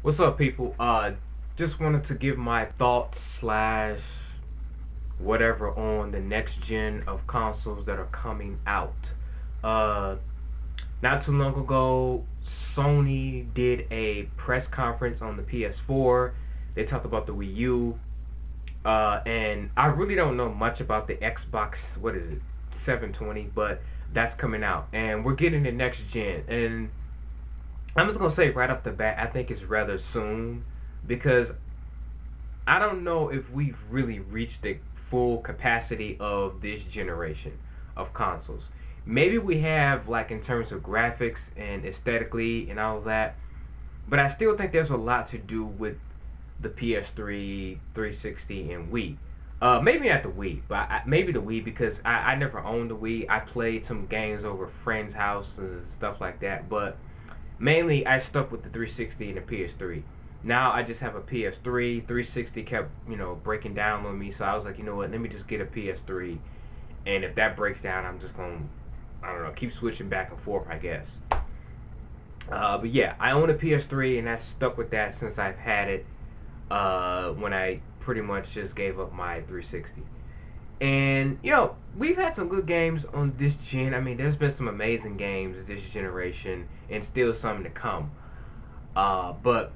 What's up, people? Just wanted to give my thoughts slash whatever on the next gen of consoles that are coming out. Uh, Not too long ago, Sony did a press conference on the PS4. They talked about the Wii U, and I really don't know much about the Xbox. What is it, 720? But that's coming out, and we're getting the next gen. And I'm just gonna say right off the bat, I think it's rather soon because I don't know if we've really reached the full capacity of this generation of consoles. Maybe we have, like, in terms of graphics and aesthetically and all of that, but I still think there's a lot to do with the PS3, 360, and Wii. Maybe not the Wii, but maybe the Wii because I never owned the Wii. I played some games over friends' houses and stuff like that, but mainly I stuck with the 360 and the PS3. Now I just have a PS3. 360 kept, breaking down on me, so I was like, you know what, let me just get a PS3. And if that breaks down, I'm just going to, I don't know, keep switching back and forth, I guess. But yeah, I own a PS3 and I stuck with that since I've had it when I pretty much just gave up my 360. And, we've had some good games on this gen. I mean, there's been some amazing games this generation and still some to come. But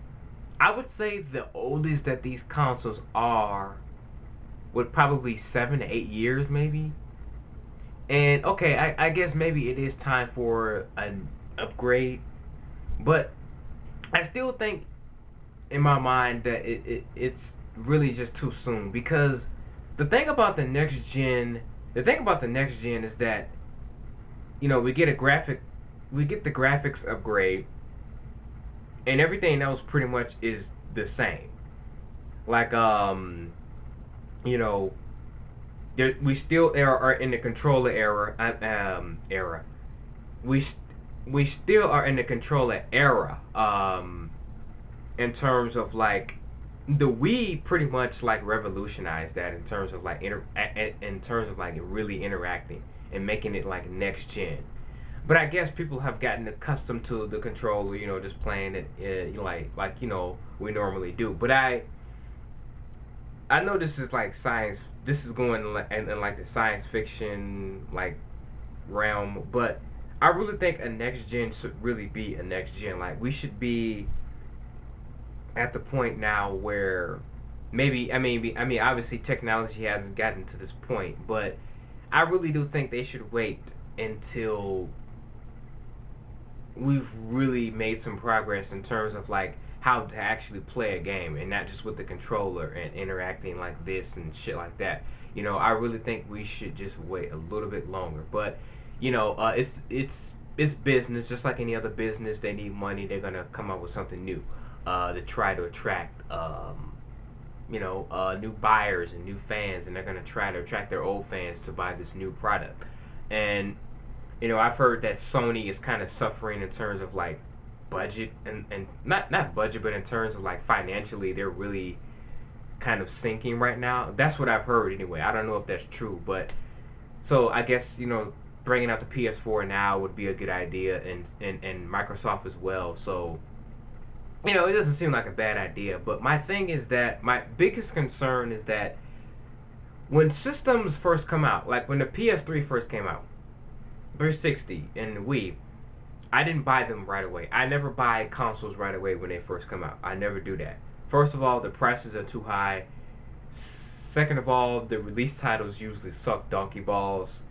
I would say the oldest that these consoles are would probably 7 to 8 years, maybe. And okay, I guess maybe it is time for an upgrade, but I still think in my mind that it's really just too soon because the thing about the next gen, the thing about the next gen is that we get the graphics upgrade, and everything else pretty much is the same. Like you know, we still are in the controller era. We we still are in the controller era. In terms of like the Wii, pretty much like revolutionized that in terms of like in terms of like really interacting and making it like next gen. But I guess people have gotten accustomed to the controller, just playing it like we normally do. But I know this is like science. This is going in like the science fiction like realm, but I really think a next gen should really be a next gen. Like we should be at the point now where maybe I mean obviously technology hasn't gotten to this point, but I really do think they should wait until we've really made some progress in terms of like how to actually play a game and not just with the controller and interacting like this and shit like that. I really think we should just wait a little bit longer. But it's business, just like any other business. They need money. They're gonna come up with something new to try to attract new buyers and new fans, and they're gonna try to attract their old fans to buy this new product. And I've heard that Sony is kind of suffering in terms of like budget and not budget, but in terms of like financially, they're really kind of sinking right now. That's what I've heard anyway. I don't know if that's true, but so I guess bringing out the PS4 now would be a good idea, and Microsoft as well. So it doesn't seem like a bad idea. But my thing is that my biggest concern is that when systems first come out, like when the PS3 first came out, 360 and Wii, I didn't buy them right away. I never buy consoles right away when they first come out. I never do that. First of all, the prices are too high. Second of all, the release titles usually suck donkey balls.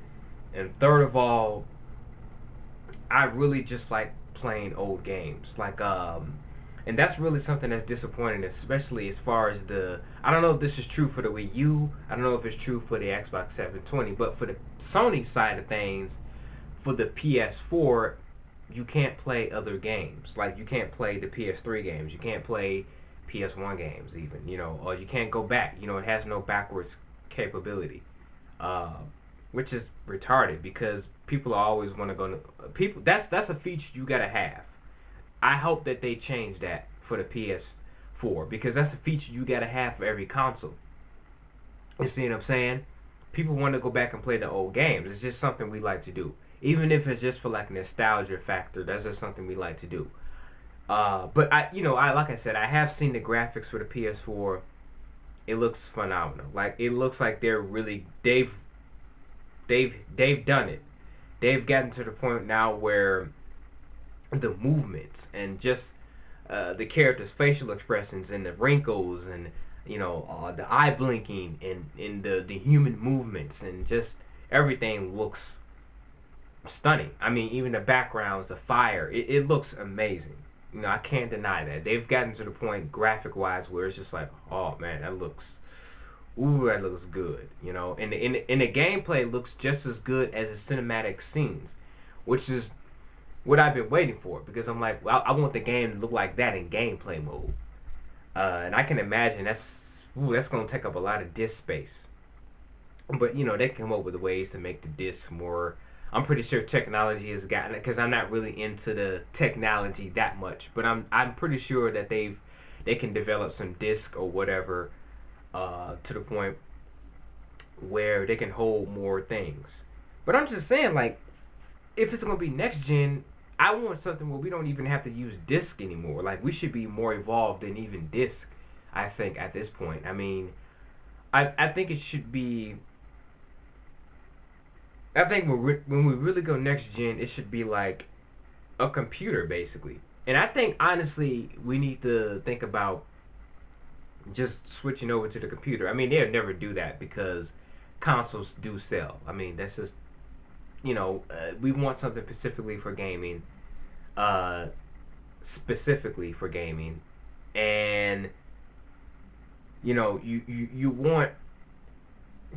And third of all, I really just like playing old games. And that's really something that's disappointing, especially as far as I don't know if this is true for the Wii U. I don't know if it's true for the Xbox 720, but for the Sony side of things, for the PS4, you can't play other games. Like you can't play the PS3 games. You can't play PS1 games even. Or you can't go back. It has no backwards capability, uh, which is retarded because people always want to go. People that's a feature you gotta have. I hope that they change that for the PS4 because that's a feature you gotta have for every console. You see what I'm saying? People want to go back and play the old games. It's just something we like to do. Even if it's just for like nostalgia factor, that's just something we like to do. But I like I said, I have seen the graphics for the PS4. It looks phenomenal. Like it looks like they've done it. They've gotten to the point now where the movements and just the characters' facial expressions and the wrinkles and the eye blinking and the human movements and just everything looks stunning. I mean, even the backgrounds, the fire, it looks amazing. I can't deny that they've gotten to the point graphic wise where it's just like, oh man, that looks good. And the gameplay looks just as good as the cinematic scenes, which is what I've been waiting for because I'm like, well, I want the game to look like that in gameplay mode. And I can imagine that's gonna take up a lot of disk space. But they can come up with ways to make the disc more. I'm pretty sure technology has gotten it because I'm not really into the technology that much. But I'm pretty sure that they can develop some disc or whatever to the point where they can hold more things. But I'm just saying, like, if it's gonna be next gen, I want something where we don't even have to use disc anymore. Like we should be more evolved than even disc. I think at this point. I mean, I think it should be. I think when we really go next gen, it should be like a computer basically. And I think honestly, we need to think about just switching over to the computer. I mean, they'll never do that because consoles do sell. I mean, that's just we want something uh, specifically for gaming, and you want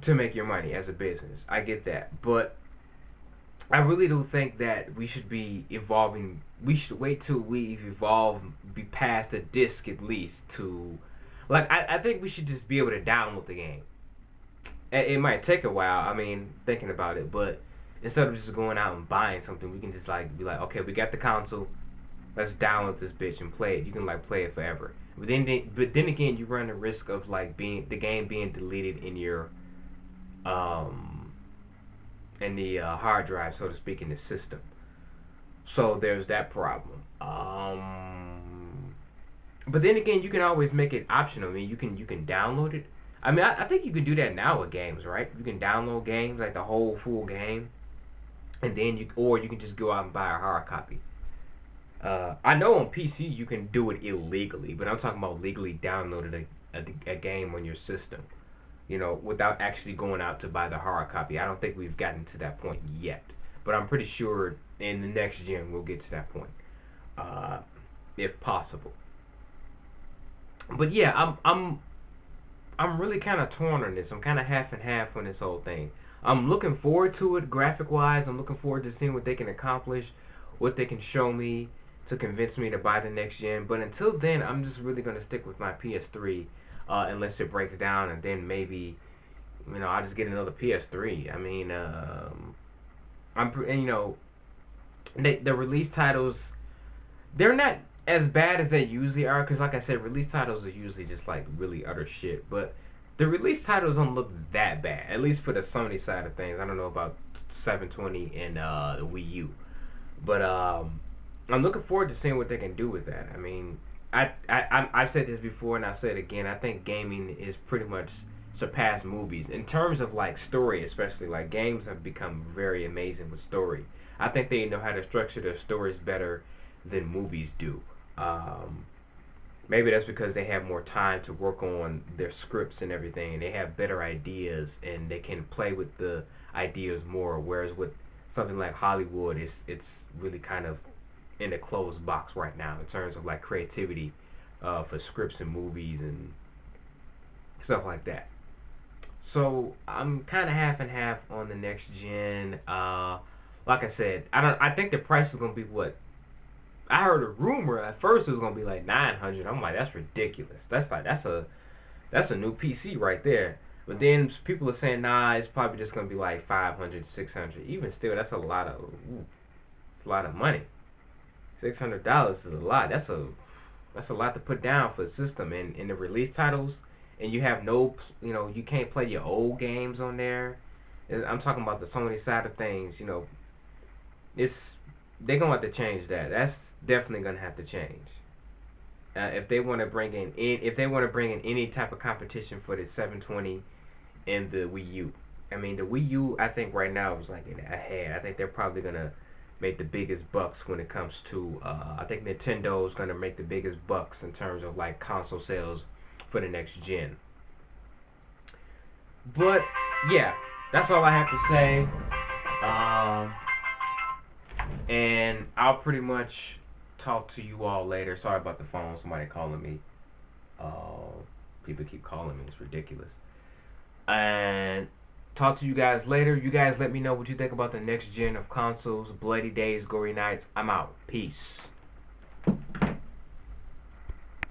to make your money as a business. I get that, but I really do think that we should be evolving. We should wait till we evolve, be past the disc at least to, like, I think we should just be able to download the game. It might take a while. I mean, thinking about it, but instead of just going out and buying something, we can just like be like, okay, we got the console. Let's download this bitch and play it. You can like play it forever. But then again, you run the risk of like being the game being deleted um in the hard drive, so to speak, in the system. So there's that problem. But then again, you can always make it optional. I mean, you can download it. I mean, I think you can do that now with games, right? You can download games like the whole full game, and then you can just go out and buy a hard copy. I know on PC you can do it illegally, but I'm talking about legally downloading a game on your system, without actually going out to buy the hard copy. I don't think we've gotten to that point yet, but I'm pretty sure in the next gen we'll get to that point, uh, if possible. But yeah, I'm really kind of torn on this. I'm kind of half and half on this whole thing. I'm looking forward to it graphic wise. I'm looking forward to seeing what they can accomplish, what they can show me to convince me to buy the next gen. But until then, I'm just really gonna stick with my PS3, unless it breaks down, and then maybe I'll just get another PS3. I mean, and the release titles, they're not as bad as they usually are, because like I said, release titles are usually just like really utter shit. But the release titles don't look that bad, at least for the Sony side of things. I don't know about 720 and the Wii U, but I'm looking forward to seeing what they can do with that. I mean, I've said this before and I'll say it again. I think gaming is pretty much surpassed movies in terms of like story, especially. Like games have become very amazing with story. I think they know how to structure their stories better than movies do. Um, Maybe that's because they have more time to work on their scripts and everything, and they have better ideas and they can play with the ideas more. Whereas with something like Hollywood, it's really kind of in a closed box right now in terms of like creativity, for scripts and movies and stuff like that. So I'm kind of half and half on the next gen. Like I said, I don't. I think the price is gonna be what I heard a rumor at first it was gonna be like 900. I'm like, that's ridiculous. That's a new PC right there. But then people are saying, nah, it's probably just gonna be like 500, 600. Even still, it's a lot of money. $600 is a lot. That's a lot to put down for the system and in the release titles. And you have no, you can't play your old games on there. I'm talking about the Sony side of things. It's they're gonna have to change that. That's definitely gonna have to change. If they want to bring in any type of competition for the 720 and the Wii U. I mean, the Wii U, I think right now is like ahead. I think they're probably gonna make the biggest bucks when it comes to. I think Nintendo's gonna make the biggest bucks in terms of like console sales for the next gen. But yeah, that's all I have to say. Um, and I'll pretty much talk to you all later. Sorry about the phone. Somebody calling me. Uh, People keep calling me. It's ridiculous. And talk to you guys later. You guys let me know what you think about the next gen of consoles. Bloody days, gory nights. I'm out. Peace.